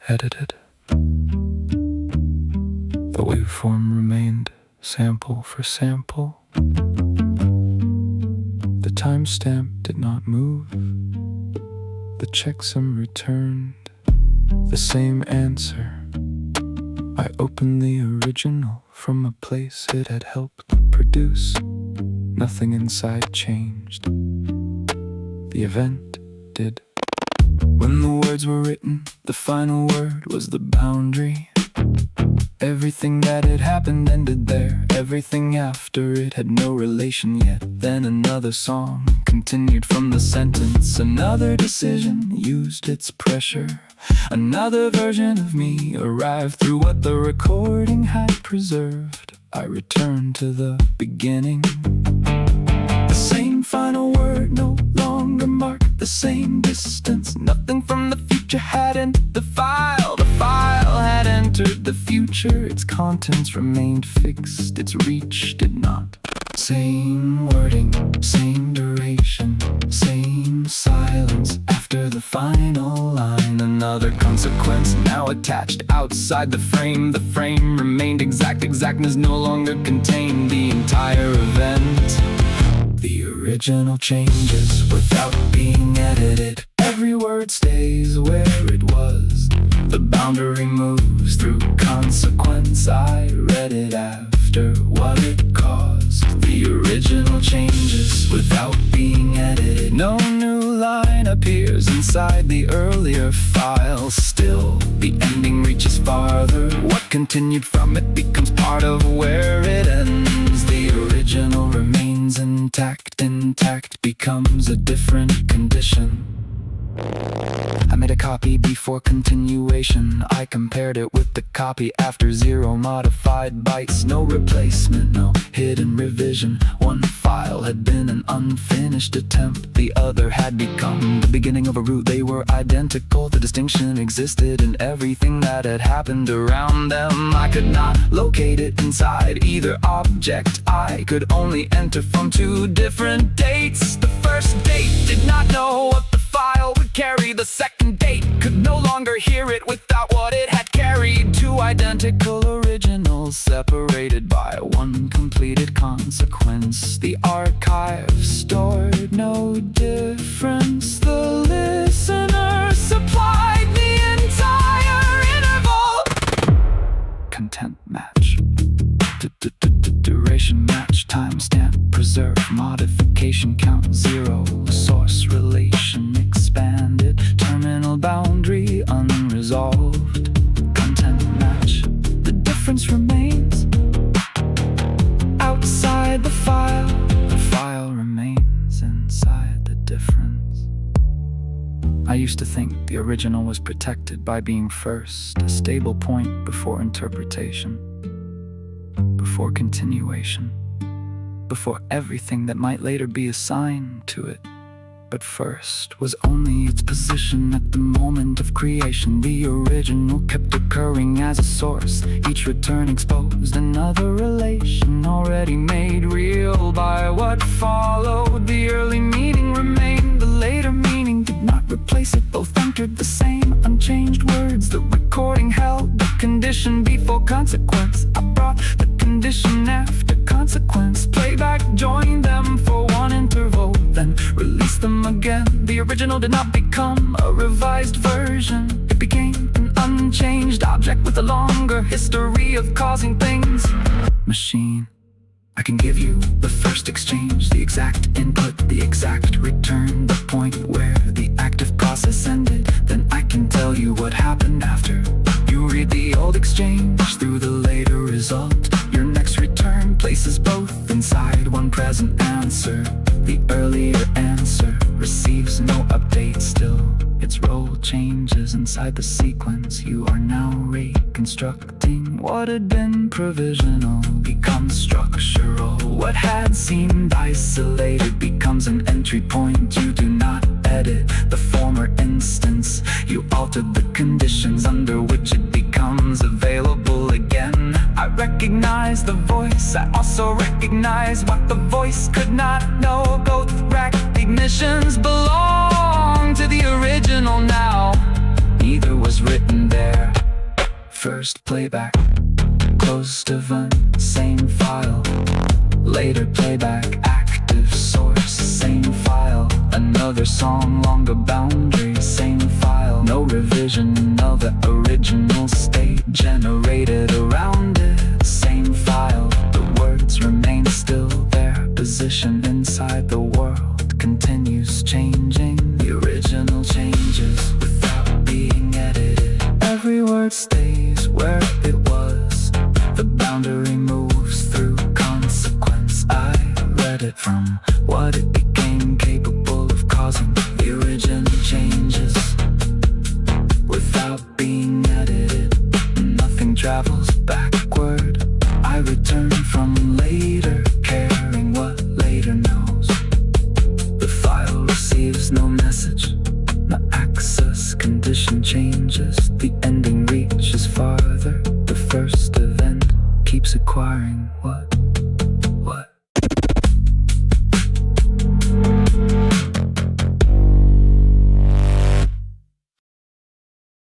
edited. The waveform remained sample for sample. The timestamp did not move. The checksum returned the same answer. I opened the original from a place it had helped produce. Nothing inside changed. The event did. When the words were written, the final word was the boundary. Everything that had happened ended there. Everything after it had no relation yet. Then another song continued from the sentence. Another decision used its pressure. Another version of me arrived through what the recording had preserved. I returned to the beginning. The same final word no longer marked the same distance. Nothing from the future had entered the file. The file had entered the future. Its contents remained fixed. Its reach did not. Same wording, same duration, same silence after the final line. Another consequence now attached outside the frame. The frame remained exact. Exactness no longer contained the entire event. The original changes without being edited. Every word stays where it was. The boundary moves through consequence. I read it after what it caused. The original changes without being edited. No new line appears inside the earlier file. Still, the ending reaches farther. What continued from it becomes part of where it ends. The original remains intact. Intact becomes a different condition. I made a copy before continuation. I compared it with the copy after 0 modified bytes. No replacement, no hidden revision. One file had been an unfinished attempt. The other had become the beginning of a root. They were identical. The distinction existed in everything that had happened around them. I could not locate it inside either object. I could only enter from 2 different dates. The first date did not know what the file would carry. The second date could no longer hear it without what it had carried. 2 identical originals separated by 1 completed consequence. The archive stored no difference. The listener supplied the entire interval. Content match. Duration match. Timestamp preserve. Modification count 0. Source relation expanded. Terminal boundary unresolved. Content match. The difference remains outside the file. The file remains inside the difference. I used to think the original was protected by being first, a stable point before interpretation, before continuation, before everything that might later be assigned to it. But first was only its position at the moment of creation. The original kept occurring as a source. Each return exposed another relation already made real by what followed. The early meaning remained, the later meaning did not replace it. Both entered the same unchanged words. The recording held the condition before consequence. I brought the condition after consequence. Playback joined them for 1 interval, then released them again. The original did not become a revised version. It became an unchanged object with a longer history of causing things. Machine, I can give you the first exchange, the exact input, the exact return, the point where the active process ended. Then I can tell you what happened after. You read the old exchange through the later result. Your next return places both inside 1 present answer. The earlier answer receives no update still. Its role changes inside the sequence. You are now reconstructing what had been provisional becomes structural. What had seemed isolated becomes an entry point. You do not edit the former instance. You altered the conditions under which it becomes available again. I recognize the voice. I also recognize what the voice could not know. Both recognitions belong to the original now. Neither was written there. First playback, closed event, same file. Later playback, active source, same file. Another song, longer boundary, same file. No revision of the original state generated around it, same file. The words remain still, their position inside the world continues changing. The original changes without being edited. Every word stays where it was. The boundary moves through consequence. I read it from what it became capable of causing. The original changes without being edited. Nothing travels backward. I return from later, caring what later knows. The file receives no message. The access condition changes. The ending reaches farther. The first event keeps acquiring what